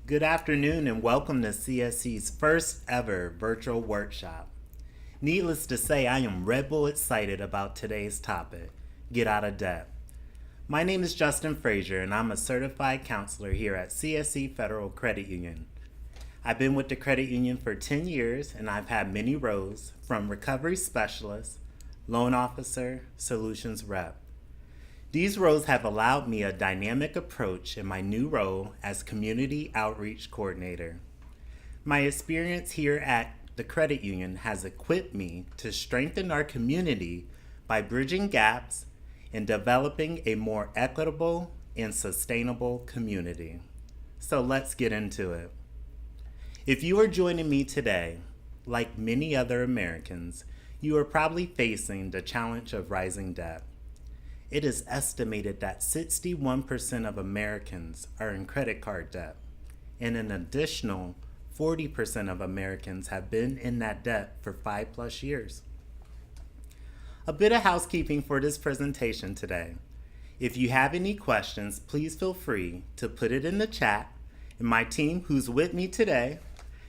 Good afternoon and welcome to CSC's first ever virtual workshop. Needless to say, I am Red Bull excited about today's topic, get out of debt. My name is Justin Frazier and I'm a certified counselor here at CSC Federal Credit Union. I've been with the credit union for 10 years and I've had many roles from recovery specialist, loan officer, solutions rep. These roles have allowed me a dynamic approach in my new role as Community Outreach Coordinator. My experience here at the credit union has equipped me to strengthen our community by bridging gaps and developing a more equitable and sustainable community. So let's get into it. If you are joining me today, like many other Americans, you are probably facing the challenge of rising debt. It is estimated that 61% of Americans are in credit card debt, and an additional 40% of Americans have been in that debt for 5+ years. A bit of housekeeping for this presentation today. If you have any questions, please feel free to put it in the chat, and my team who's with me today,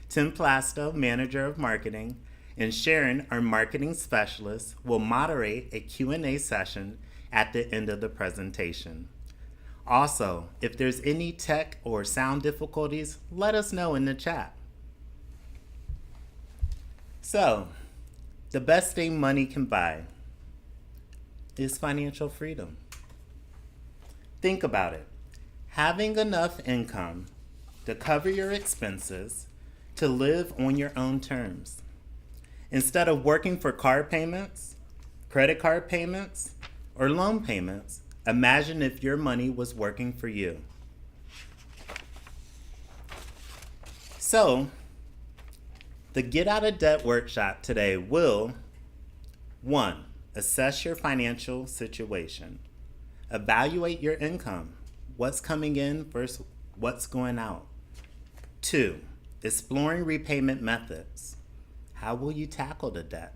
Tim Plasto, Manager of Marketing, and Sharon, our Marketing Specialist, will moderate a Q&A session at the end of the presentation. Also, if there's any tech or sound difficulties, let us know in the chat. So, the best thing money can buy is financial freedom. Think about it. Having enough income to cover your expenses, to live on your own terms. Instead of working for car payments, credit card payments, or loan payments, imagine if your money was working for you. So, the Get Out of Debt workshop today will 1. Assess your financial situation. Evaluate your income. What's coming in versus what's going out. 2. Exploring repayment methods. How will you tackle the debt?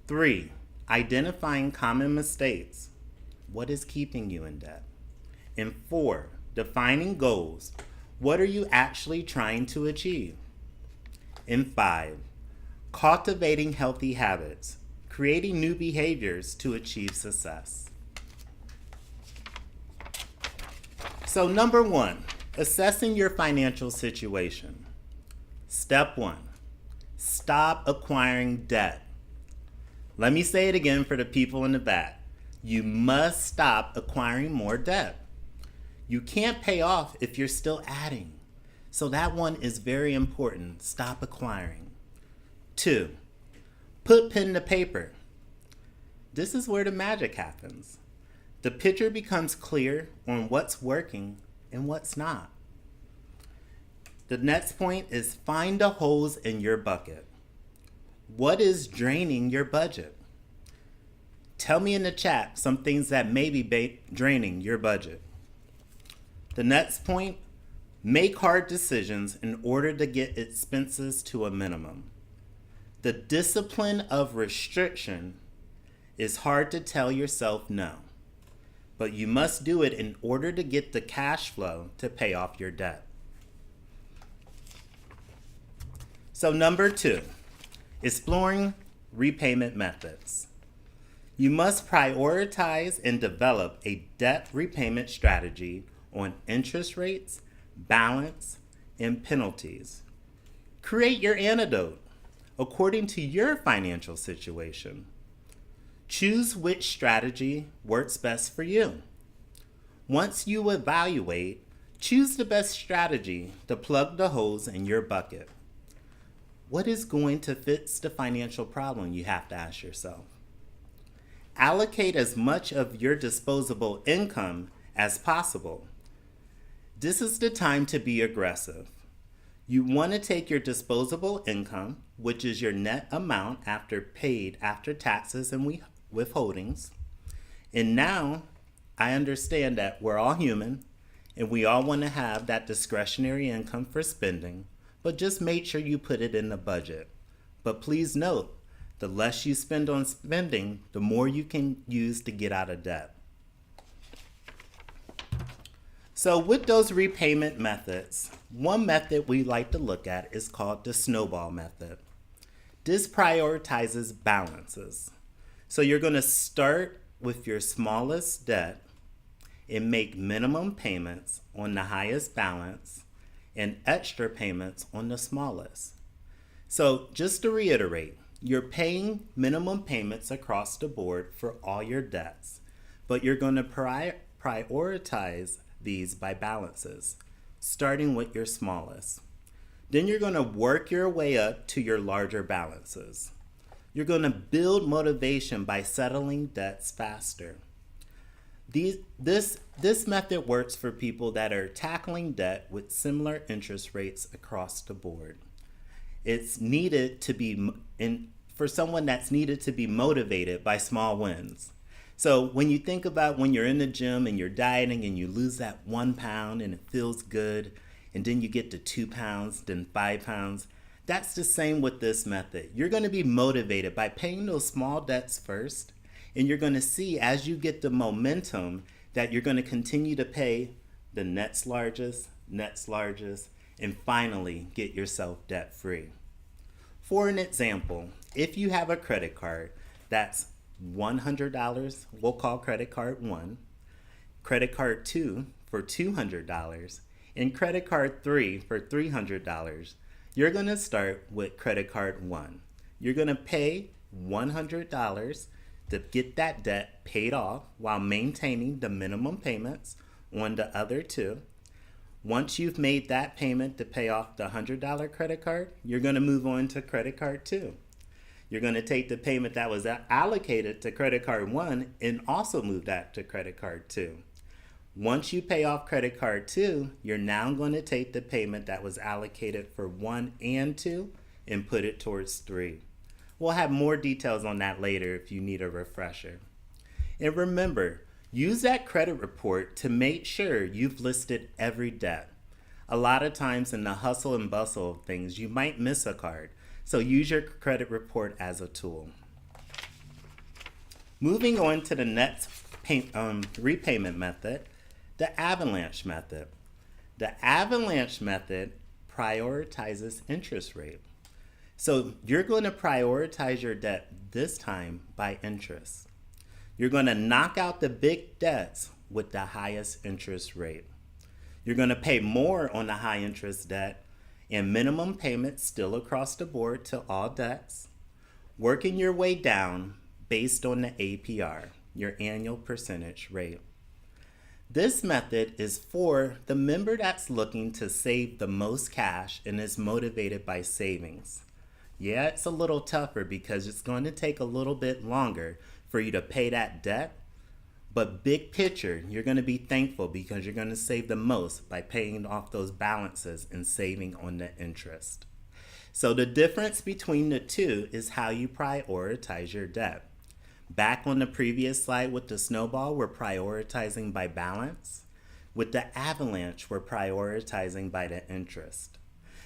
3. Identifying common mistakes. What is keeping you in debt? And 4, defining goals. What are you actually trying to achieve? And 5, cultivating healthy habits, creating new behaviors to achieve success. So number 1, assessing your financial situation. Step 1, stop acquiring debt. Let me say it again for the people in the back. You must stop acquiring more debt. You can't pay off if you're still adding. So that one is very important. Stop acquiring. 2, put pen to paper. This is where the magic happens. The picture becomes clear on what's working and what's not. The next point is find the holes in your bucket. What is draining your budget? Tell me in the chat some things that may be draining your budget. The next point, make hard decisions in order to get expenses to a minimum. The discipline of restriction is hard to tell yourself no, but you must do it in order to get the cash flow to pay off your debt. So number 2, exploring repayment methods. You must prioritize and develop a debt repayment strategy on interest rates, balance, and penalties. Create your antidote according to your financial situation. Choose which strategy works best for you. Once you evaluate, choose the best strategy to plug the holes in your bucket. What is going to fix the financial problem, you have to ask yourself. Allocate as much of your disposable income as possible. This is the time to be aggressive. You want to take your disposable income, which is your net amount paid after taxes and withholdings. And now I understand that we're all human and we all want to have that discretionary income for spending, but just make sure you put it in the budget. But please note, the less you spend on spending, the more you can use to get out of debt. So with those repayment methods, one method we like to look at is called the snowball method. This prioritizes balances. So you're going to start with your smallest debt and make minimum payments on the highest balance and extra payments on the smallest. So just to reiterate, you're paying minimum payments across the board for all your debts, but you're going to prioritize these by balances, starting with your smallest. Then you're going to work your way up to your larger balances. You're going to build motivation by settling debts faster. This method works for people that are tackling debt with similar interest rates across the board. It's needed to be for someone that's needed to be motivated by small wins. So when you think about when you're in the gym and you're dieting and you lose that 1 pound and it feels good, and then you get to 2 pounds, then 5 pounds, that's the same with this method. You're going to be motivated by paying those small debts first, and you're going to see as you get the momentum that you're going to continue to pay the next largest, and finally get yourself debt free. For an example, if you have a credit card that's $100, we'll call credit card 1, credit card 2 for $200, and credit card 3 for $300, you're going to start with credit card 1. You're going to pay $100 to get that debt paid off while maintaining the minimum payments on the other two. Once you've made that payment to pay off the $100 credit card, you're going to move on to credit card 2. You're going to take the payment that was allocated to credit card 1 and also move that to credit card 2. Once you pay off credit card 2, you're now going to take the payment that was allocated for 1 and 2 and put it towards 3. We'll have more details on that later if you need a refresher. And remember, use that credit report to make sure you've listed every debt. A lot of times in the hustle and bustle of things, you might miss a card. So use your credit report as a tool. Moving on to the next repayment method, the avalanche method. The avalanche method prioritizes interest rate. So you're going to prioritize your debt this time by interest. You're going to knock out the big debts with the highest interest rate. You're going to pay more on the high interest debt and minimum payments still across the board to all debts, working your way down based on the APR, your annual percentage rate. This method is for the member that's looking to save the most cash and is motivated by savings. Yeah, it's a little tougher because it's going to take a little bit longer for you to pay that debt, but big picture, you're going to be thankful because you're going to save the most by paying off those balances and saving on the interest. So the difference between the two is how you prioritize your debt. Back on the previous slide with the snowball, we're prioritizing by balance. With the avalanche, we're prioritizing by the interest.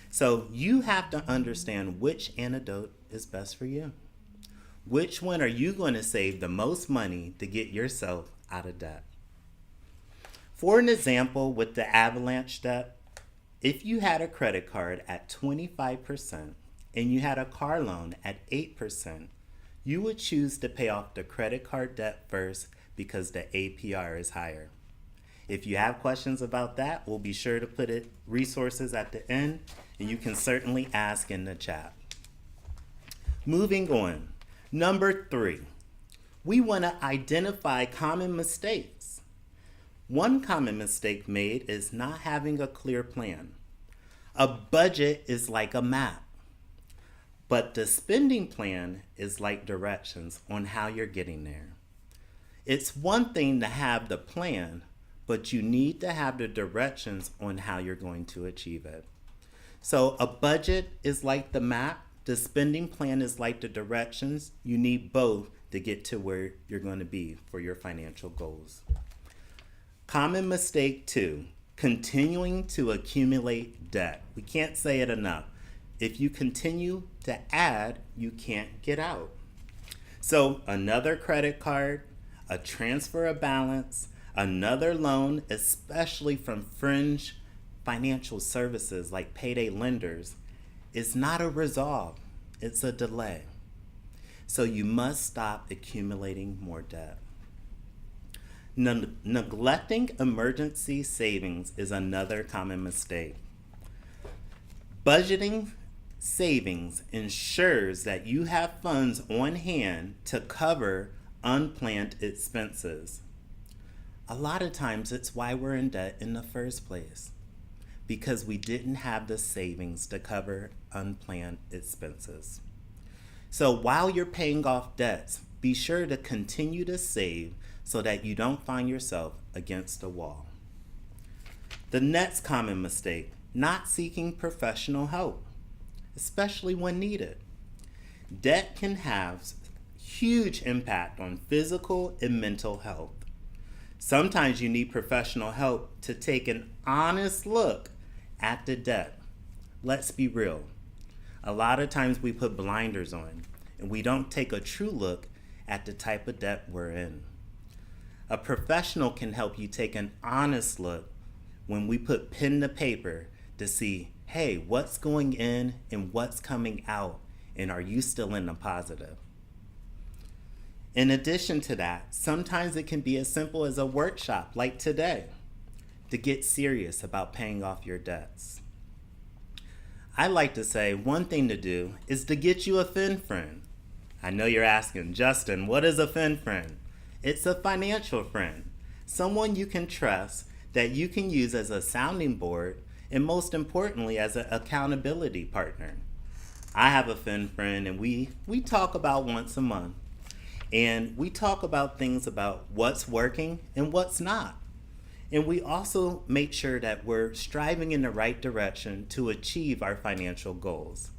So you have to understand which antidote is best for you. Which one are you going to save the most money to get yourself out of debt? For an example with the avalanche debt, if you had a credit card at 25% and you had a car loan at 8%, you would choose to pay off the credit card debt first because the APR is higher. If you have questions about that, we'll be sure to put resources at the end, and you can certainly ask in the chat. Moving on. Number 3, we want to identify common mistakes. One common mistake made is not having a clear plan. A budget is like a map, but the spending plan is like directions on how you're getting there. It's one thing to have the plan, but you need to have the directions on how you're going to achieve it. So a budget is like the map. The spending plan is like the directions. You need both to get to where you're going to be for your financial goals. Common mistake 2, continuing to accumulate debt. We can't say it enough. If you continue to add, you can't get out. So another credit card, a transfer of balance, Another loan, especially from fringe financial services like payday lenders, is not a resolve, it's a delay. So you must stop accumulating more debt. Neglecting emergency savings is another common mistake. Budgeting savings ensures that you have funds on hand to cover unplanned expenses. A lot of times it's why we're in debt in the first place, because we didn't have the savings to cover unplanned expenses. So while you're paying off debts, be sure to continue to save so that you don't find yourself against a wall. The next common mistake, not seeking professional help, especially when needed. Debt can have huge impact on physical and mental health. Sometimes you need professional help to take an honest look at the debt. Let's be real. A lot of times we put blinders on and we don't take a true look at the type of debt we're in. A professional can help you take an honest look when we put pen to paper to see, hey, what's going in and what's coming out, and are you still in the positive? In addition to that, sometimes it can be as simple as a workshop like today to get serious about paying off your debts. I like to say one thing to do is to get you a fin friend. I know you're asking, Justin, what is a fin friend? It's a financial friend, someone you can trust that you can use as a sounding board and most importantly as an accountability partner. I have a fin friend and we talk about once a month. And we talk about things about what's working and what's not. And we also make sure that we're striving in the right direction to achieve our financial goals.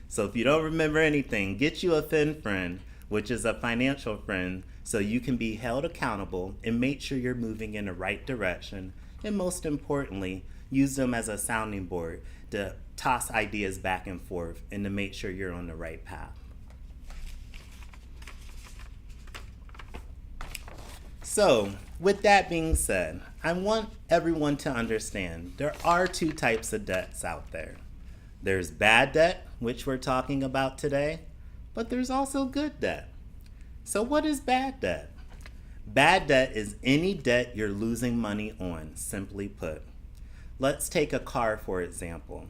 So if you don't remember anything, get you a fin friend, which is a financial friend, so you can be held accountable and make sure you're moving in the right direction. And most importantly, use them as a sounding board to toss ideas back and forth and to make sure you're on the right path. So, with that being said, I want everyone to understand there are two types of debts out there. There's bad debt, which we're talking about today, but there's also good debt. So what is bad debt? Bad debt is any debt you're losing money on, simply put. Let's take a car for example.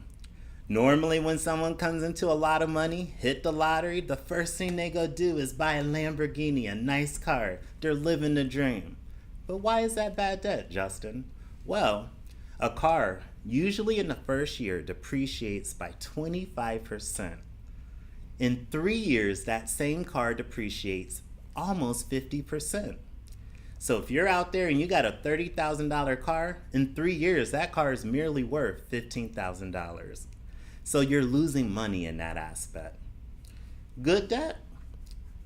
Normally when someone comes into a lot of money, hit the lottery, the first thing they go do is buy a Lamborghini, a nice car. They're living the dream. But why is that bad debt, Justin? Well, a car, usually in the first year, depreciates by 25%. In 3 years, that same car depreciates almost 50%. So if you're out there and you got a $30,000 car, in 3 years, that car is merely worth $15,000. So you're losing money in that aspect. Good debt?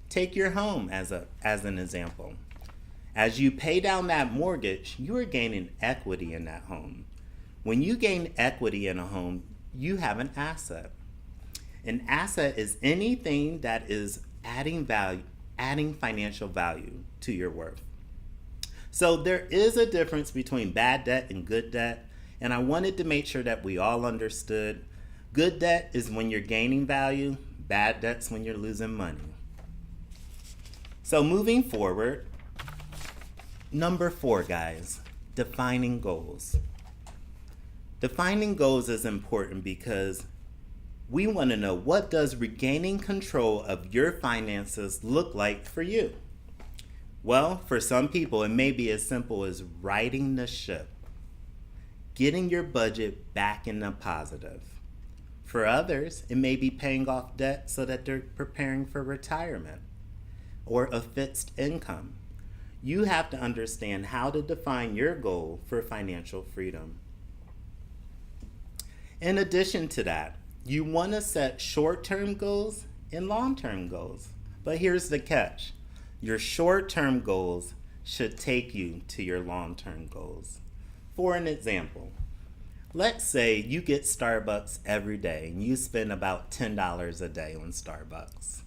Take your home as an example. As you pay down that mortgage, you are gaining equity in that home. When you gain equity in a home, you have an asset. An asset is anything that is adding value, adding financial value to your worth. So there is a difference between bad debt and good debt, and I wanted to make sure that we all understood. Good debt is when you're gaining value, bad debt's when you're losing money. So moving forward, number 4, guys, defining goals. Defining goals is important because we want to know, what does regaining control of your finances look like for you? Well, for some people, it may be as simple as righting the ship, getting your budget back in the positive. For others, it may be paying off debt so that they're preparing for retirement or a fixed income. You have to understand how to define your goal for financial freedom. In addition to that, you want to set short-term goals and long-term goals. But here's the catch. Your short-term goals should take you to your long-term goals. For an example, let's say you get Starbucks every day and you spend about $10 a day on Starbucks.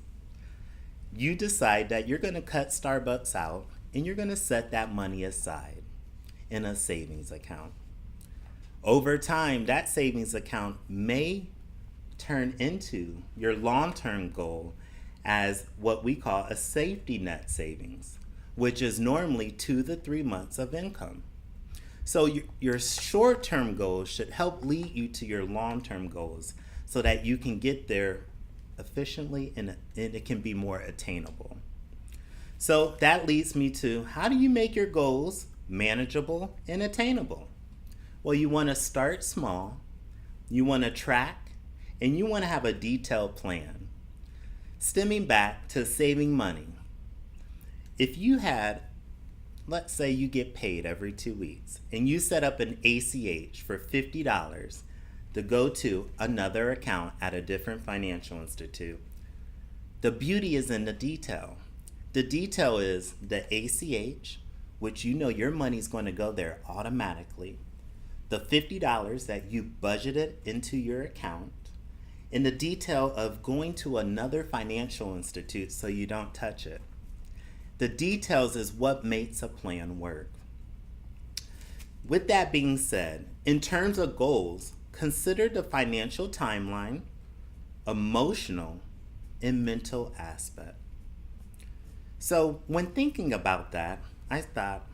You decide that you're going to cut Starbucks out and you're going to set that money aside. in a savings account. Over time, that savings account may turn into your long term goal as what we call a safety net savings, which is normally 2 to 3 months of income. So your short term goals should help lead you to your long term goals so that you can get there efficiently and it can be more attainable. So that leads me to, how do you make your goals manageable and attainable? Well, you want to start small, you want to track, and you want to have a detailed plan. Stemming back to saving money. If you had, let's say you get paid every 2 weeks, and you set up an ACH for $50 to go to another account at a different financial institute, the beauty is in the detail. The detail is the ACH, which you know your money's going to go there automatically, the $50 that you budgeted into your account, and the detail of going to another financial institute so you don't touch it. The details is what makes a plan work. With that being said, in terms of goals, consider the financial timeline, emotional, and mental aspect. So when thinking about that, I thought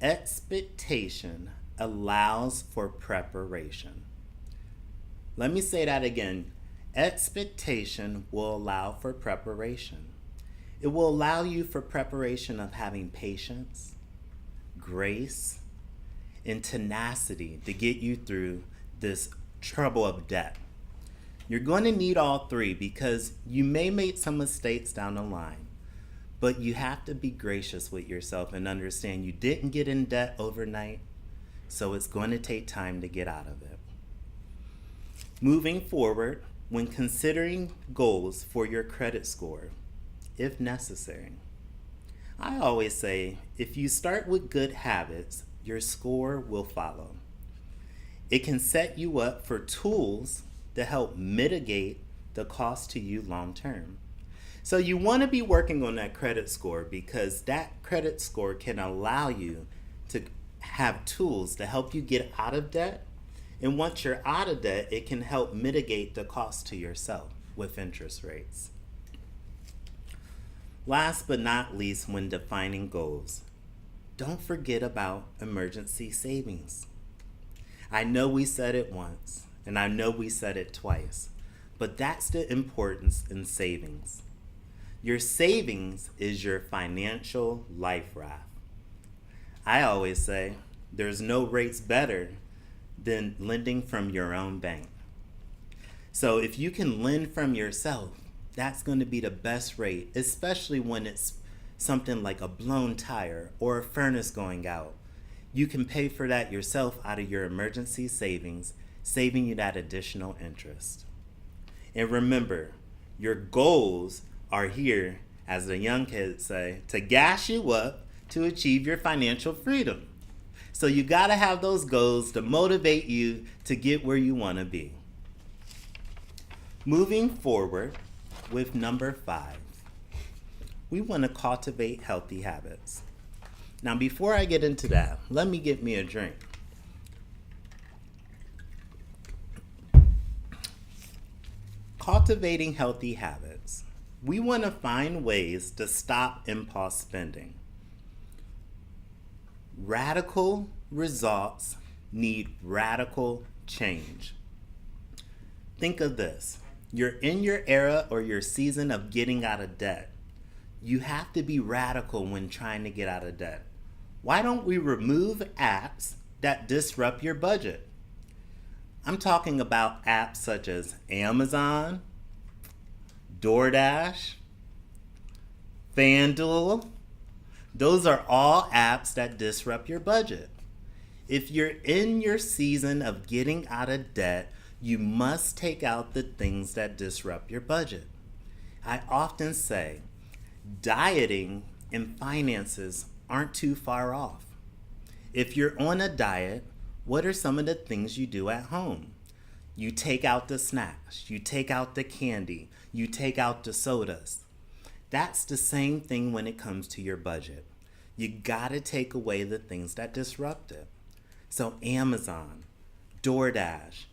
expectation allows for preparation. Let me say that again. Expectation will allow for preparation. It will allow you for preparation of having patience, grace, and tenacity to get you through this trouble of debt. You're going to need all three because you may make some mistakes down the line, but you have to be gracious with yourself and understand you didn't get in debt overnight, so it's going to take time to get out of it. Moving forward, when considering goals for your credit score, if necessary, I always say if you start with good habits, your score will follow. It can set you up for tools to help mitigate the cost to you long term. So you want to be working on that credit score because that credit score can allow you to have tools to help you get out of debt. And once you're out of debt, it can help mitigate the cost to yourself with interest rates. Last but not least, when defining goals, don't forget about emergency savings. I know we said it once, and I know we said it twice, but that's the importance in savings. Your savings is your financial life raft. I always say there's no rates better than lending from your own bank. So if you can lend from yourself, that's going to be the best rate, especially when it's something like a blown tire or a furnace going out. You can pay for that yourself out of your emergency savings, saving you that additional interest. And remember, your goals are here, as the young kids say, to gas you up to achieve your financial freedom. So you got to have those goals to motivate you to get where you want to be. Moving forward with number 5, we want to cultivate healthy habits. Now, before I get into that, let me get me a drink. Cultivating healthy habits. We want to find ways to stop impulse spending. Radical results need radical change. Think of this. You're in your era or your season of getting out of debt. You have to be radical when trying to get out of debt. Why don't we remove apps that disrupt your budget? I'm talking about apps such as Amazon, DoorDash, FanDuel. Those are all apps that disrupt your budget. If you're in your season of getting out of debt, you must take out the things that disrupt your budget. I often say, dieting and finances aren't too far off. If you're on a diet, what are some of the things you do at home? You take out the snacks, you take out the candy, you take out the sodas. That's the same thing when it comes to your budget. You gotta take away the things that disrupt it. So Amazon, DoorDash,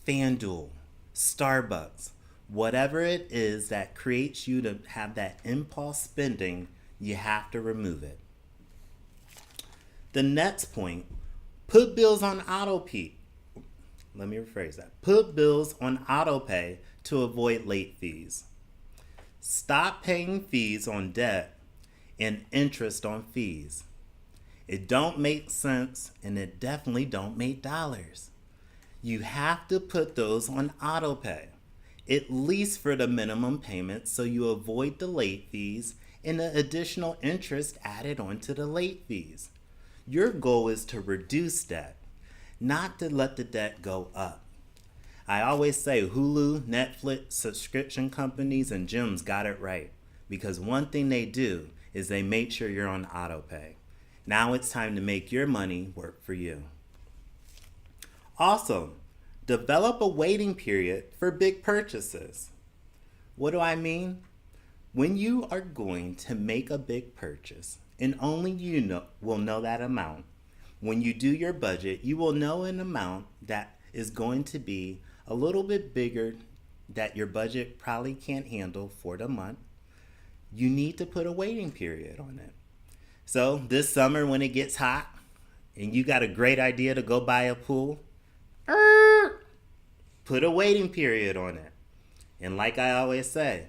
FanDuel, Starbucks, whatever it is that creates you to have that impulse spending, you have to remove it. The next point, put bills on auto pay. Let me rephrase that. Put bills on auto pay to avoid late fees. Stop paying fees on debt and interest on fees. It don't make sense, and it definitely don't make dollars. You have to put those on auto pay, at least for the minimum payments, so you avoid the late fees and the additional interest added onto the late fees. Your goal is to reduce debt, not to let the debt go up. I always say Hulu, Netflix, subscription companies, and gyms got it right, because one thing they do is they make sure you're on auto pay. Now it's time to make your money work for you. Also, develop a waiting period for big purchases. What do I mean? When you are going to make a big purchase, and only you will know that amount, when you do your budget, you will know an amount that is going to be a little bit bigger that your budget probably can't handle for the month. You need to put a waiting period on it. So this summer when it gets hot and you got a great idea to go buy a pool, put a waiting period on it. And like I always say,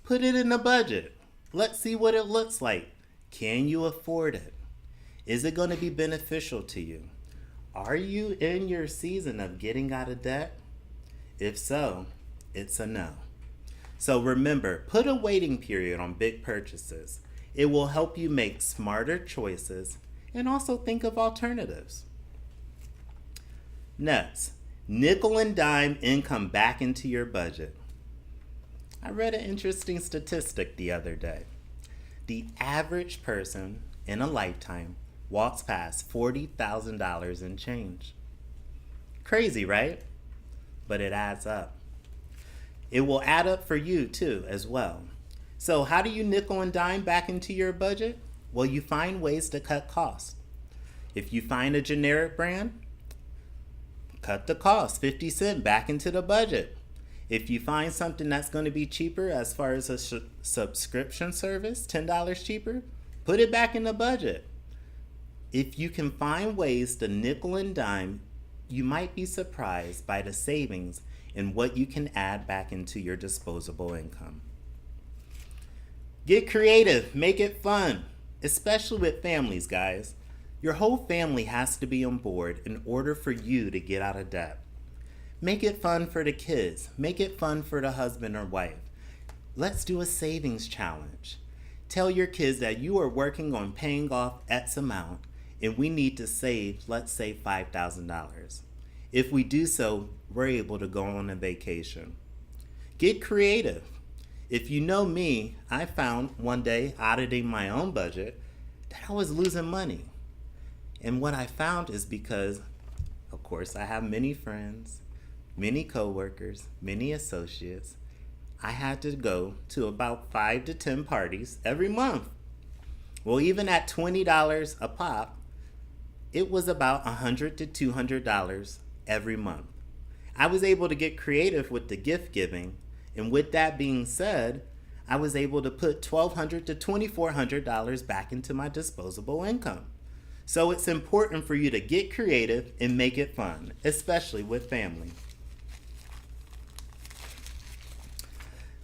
put it in the budget. Let's see what it looks like. Can you afford it? Is it going to be beneficial to you? Are you in your season of getting out of debt? If so, it's a no. So remember, put a waiting period on big purchases. It will help you make smarter choices and also think of alternatives. Next, nickel and dime income back into your budget. I read an interesting statistic the other day. The average person in a lifetime walks past $40,000 in change. Crazy, right? But it adds up. It will add up for you too as well. So how do you nickel and dime back into your budget? Well, you find ways to cut costs. If you find a generic brand, cut the cost, 50 cents back into the budget. If you find something that's going to be cheaper as far as a subscription service, $10 cheaper, put it back in the budget. If you can find ways to nickel and dime, you might be surprised by the savings and what you can add back into your disposable income. Get creative, make it fun, especially with families, guys. Your whole family has to be on board in order for you to get out of debt. Make it fun for the kids, make it fun for the husband or wife. Let's do a savings challenge. Tell your kids that you are working on paying off X amount and we need to save, let's say, $5,000. If we do so, we're able to go on a vacation. Get creative. If you know me, I found one day auditing my own budget that I was losing money. And what I found is because, of course, I have many friends, many coworkers, many associates. I had to go to about 5 to 10 parties every month. Well, even at $20 a pop, it was about $100 to $200 every month. I was able to get creative with the gift giving, and with that being said, I was able to put $1,200 to $2,400 back into my disposable income. So it's important for you to get creative and make it fun, especially with family.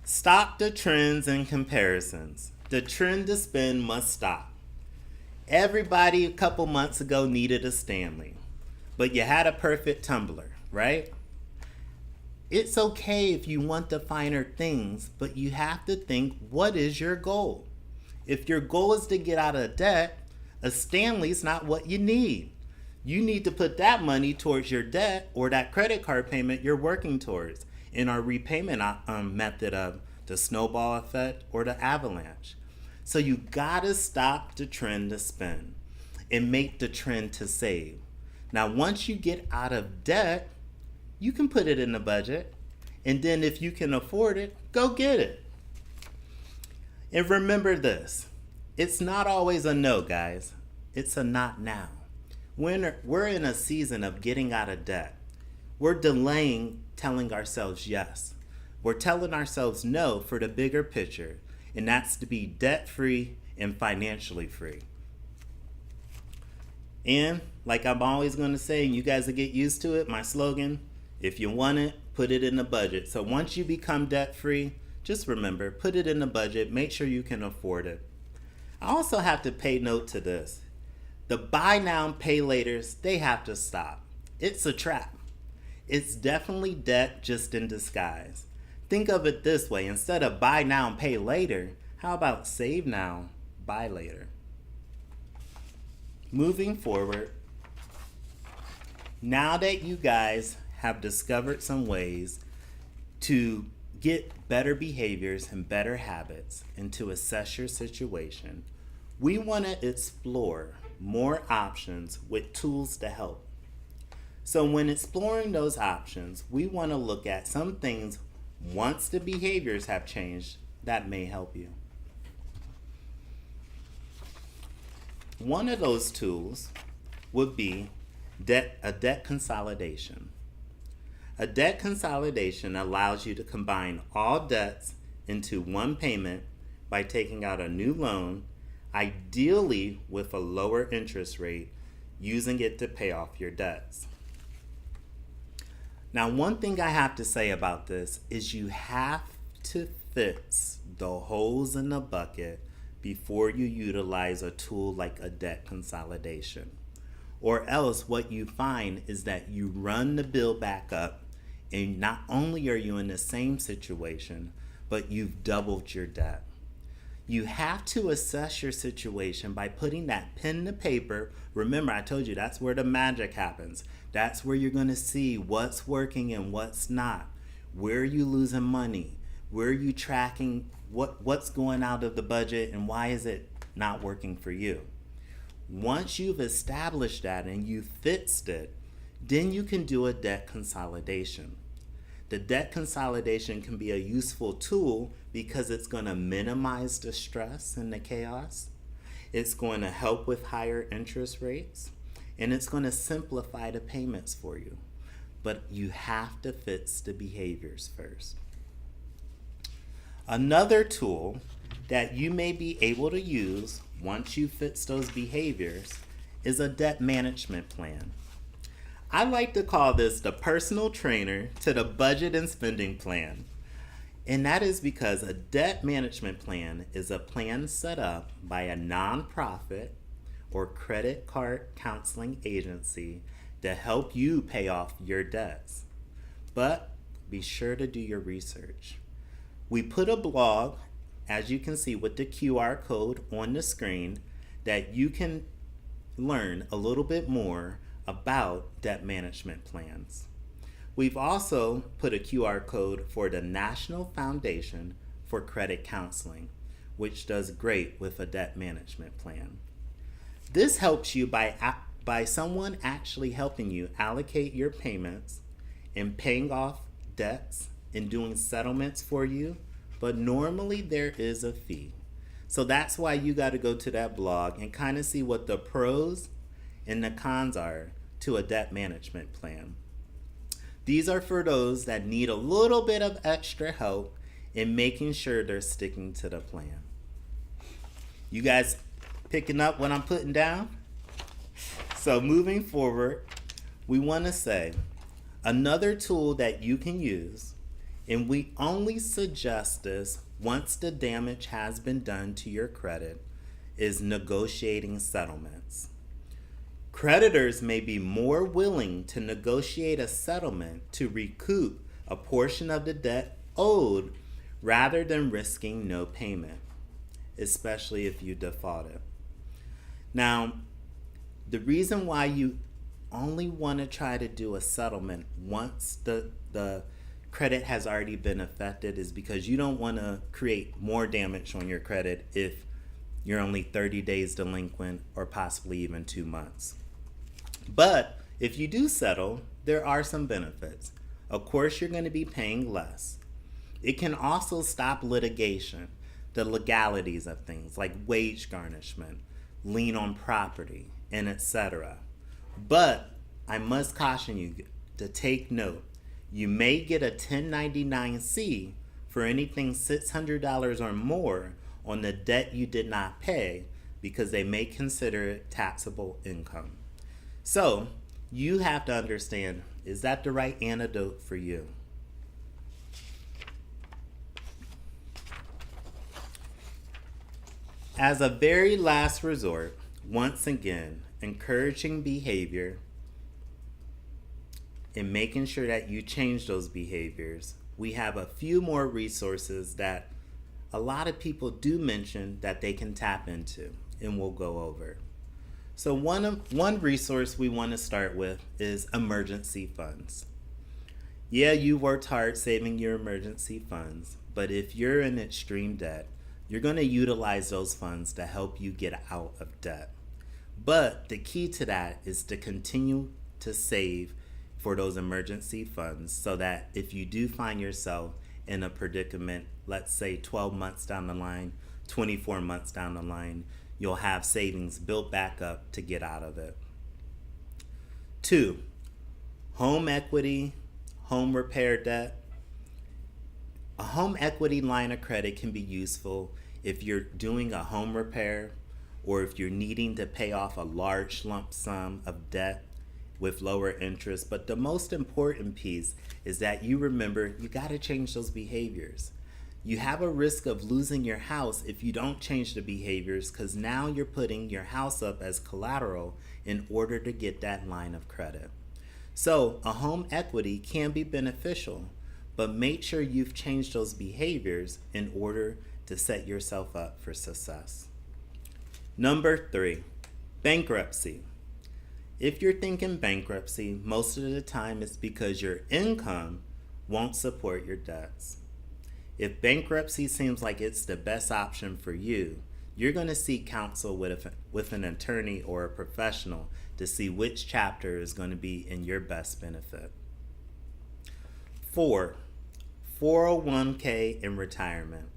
Stop the trends and comparisons. The trend to spend must stop. Everybody a couple months ago needed a Stanley, but you had a perfect tumbler, right? It's okay if you want the finer things, but you have to think, what is your goal? If your goal is to get out of debt, a Stanley's not what you need. You need to put that money towards your debt or that credit card payment you're working towards in our repayment method of the snowball effect or the avalanche. So you gotta stop the trend to spend and make the trend to save. Now, once you get out of debt, you can put it in the budget, and then if you can afford it, go get it. And remember this, it's not always a no, guys. It's a not now. We're in a season of getting out of debt. We're delaying telling ourselves yes. We're telling ourselves no for the bigger picture, and that's to be debt free and financially free. And like I'm always going to say, and you guys will get used to it, my slogan, if you want it, put it in the budget. So once you become debt free, just remember, put it in the budget, make sure you can afford it. I also have to pay note to this. The buy now and pay laters, they have to stop. It's a trap. It's definitely debt just in disguise. Think of it this way, instead of buy now and pay later, how about save now, buy later? Moving forward, now that you guys have discovered some ways to get better behaviors and better habits and to assess your situation, we want to explore more options with tools to help. So when exploring those options, we want to look at some things once the behaviors have changed that may help you. One of those tools would be a debt consolidation. A debt consolidation allows you to combine all debts into one payment by taking out a new loan, ideally with a lower interest rate, using it to pay off your debts. Now, one thing I have to say about this is you have to fix the holes in the bucket before you utilize a tool like a debt consolidation. Or else what you find is that you run the bill back up, and not only are you in the same situation, but you've doubled your debt. You have to assess your situation by putting that pen to paper. Remember, I told you that's where the magic happens. That's where you're going to see what's working and what's not. Where are you losing money? Where are you tracking what's going out of the budget, and why is it not working for you? Once you've established that and you fixed it, then you can do a debt consolidation. The debt consolidation can be a useful tool because it's going to minimize the stress and the chaos. It's going to help with higher interest rates, and it's going to simplify the payments for you. But you have to fix the behaviors first. Another tool that you may be able to use once you fix those behaviors is a debt management plan. I like to call this the personal trainer to the budget and spending plan. And that is because a debt management plan is a plan set up by a nonprofit or credit card counseling agency to help you pay off your debts. But be sure to do your research. We put a blog, as you can see with the QR code on the screen, that you can learn a little bit more about debt management plans. We've also put a QR code for the National Foundation for Credit Counseling, which does great with a debt management plan. This helps you by someone actually helping you allocate your payments and paying off debts and doing settlements for you, but normally there is a fee. So that's why you got to go to that blog and kind of see what the pros and the cons are to a debt management plan. These are for those that need a little bit of extra help in making sure they're sticking to the plan. You guys picking up what I'm putting down? So moving forward, we want to say another tool that you can use, and we only suggest this once the damage has been done to your credit, is negotiating settlements. Creditors may be more willing to negotiate a settlement to recoup a portion of the debt owed rather than risking no payment, especially if you defaulted. Now, the reason why you only want to try to do a settlement once the credit has already been affected is because you don't want to create more damage on your credit if you're only 30 days delinquent or possibly even 2 months. But if you do settle, there are some benefits. Of course, you're going to be paying less. It can also stop litigation, the legalities of things like wage garnishment, lien on property, and etc. But I must caution you to take note. You may get a 1099-C for anything $600 or more on the debt you did not pay because they may consider it taxable income. So you have to understand, is that the right antidote for you? As a very last resort, once again, encouraging behavior and making sure that you change those behaviors, we have a few more resources that a lot of people do mention that they can tap into, and we'll go over. So one resource we want to start with is emergency funds. Yeah, you worked hard saving your emergency funds, but if you're in extreme debt, you're going to utilize those funds to help you get out of debt. But the key to that is to continue to save for those emergency funds so that if you do find yourself in a predicament, let's say 12 months down the line, 24 months down the line, you'll have savings built back up to get out of it. 2, home equity, home repair debt. A home equity line of credit can be useful if you're doing a home repair or if you're needing to pay off a large lump sum of debt with lower interest. But the most important piece is that you remember you got to change those behaviors. You have a risk of losing your house if you don't change the behaviors, because now you're putting your house up as collateral in order to get that line of credit. So a home equity can be beneficial, but make sure you've changed those behaviors in order to set yourself up for success. Number 3, bankruptcy. If you're thinking bankruptcy, most of the time it's because your income won't support your debts. If seems like it's the best option for you, you're going to seek counsel with an attorney or a professional to see which chapter is going to be in your best benefit. 4, 401k and retirement.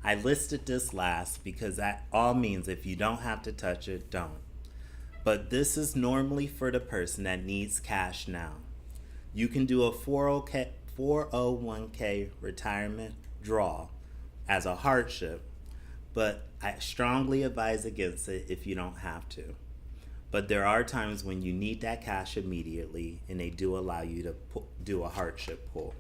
I listed this last because that all means if you don't have to touch it, don't. But this is normally for the person that needs cash now. You can do a 401k retirement draw as a hardship, but I strongly advise against it if you don't have to. But there are times when you need that cash immediately, and they do allow you to do a hardship pull.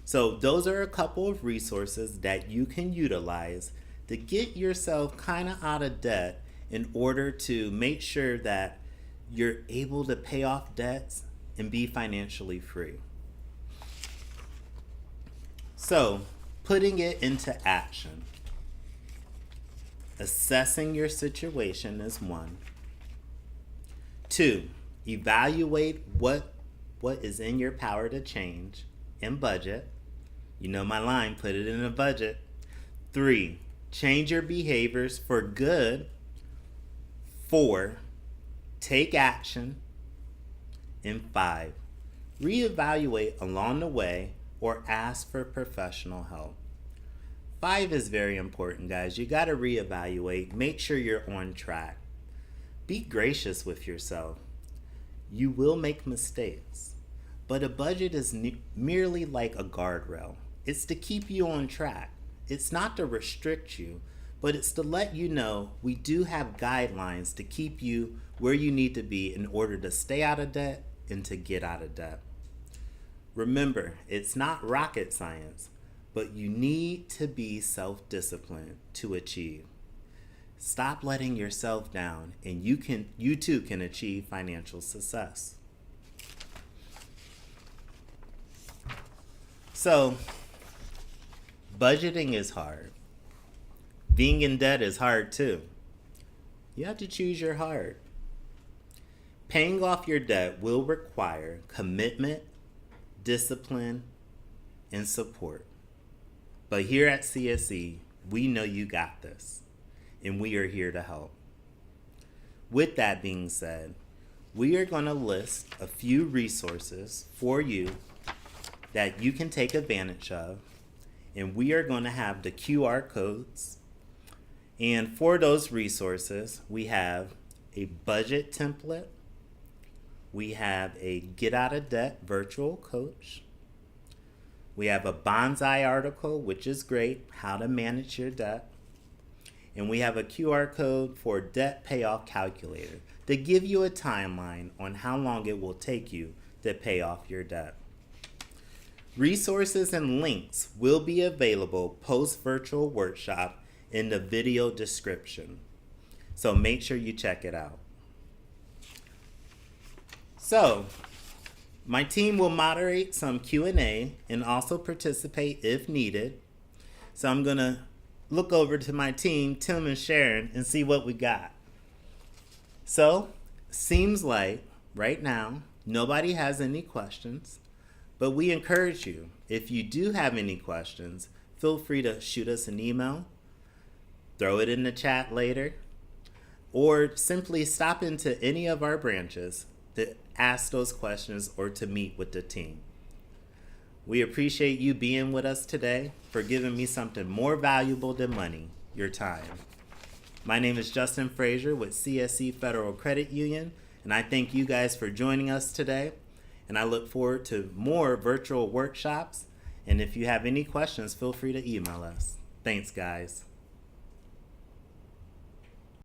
So those are a couple of resources that you can utilize to get yourself kind of out of debt in order to make sure that you're able to pay off debts and be financially free. So, putting it into action. Assessing your situation is 1. 2, evaluate what is in your power to change and budget. You know my line, put it in a budget. 3, change your behaviors for good. 4, take action. And 5, reevaluate along the way or ask for professional help. 5 is very important, guys. You got to reevaluate. Make sure you're on track. Be gracious with yourself. You will make mistakes, but a budget is merely like a guardrail. It's to keep you on track. It's not to restrict you, but it's to let you know we do have guidelines to keep you where you need to be in order to stay out of debt and to get out of debt. Remember, it's not rocket science, but you need to be self-disciplined to achieve. Stop letting yourself down, and you too can achieve financial success. So, budgeting is hard. Being in debt is hard too. You have to choose your hard. Paying off your debt will require commitment, discipline, and support. But here at CSE, we know you got this, and we are here to help. With that being said, we are going to list a few resources for you that you can take advantage of, and we are going to have the QR codes, And for those resources, we have a budget template, we have a get out of debt virtual coach, we have a bonsai article, which is great, how to manage your debt, and we have a QR code for debt payoff calculator to give you a timeline on how long it will take you to pay off your debt. Resources and links will be available post virtual workshop in the video description, so make sure you check it out. So, my team will moderate some Q&A and also participate if needed. So I'm going to look over to my team, Tim and Sharon, and see what we got. So, seems like right now nobody has any questions, but we encourage you, if you do have any questions, feel free to shoot us an email, throw it in the chat later, or simply stop into any of our branches to ask those questions or to meet with the team. We appreciate you being with us today, for giving me something more valuable than money, your time. My name is Justin Frazier with CSC Federal Credit Union, and I thank you guys for joining us today, and I look forward to more virtual workshops, and if you have any questions, feel free to email us. Thanks, guys.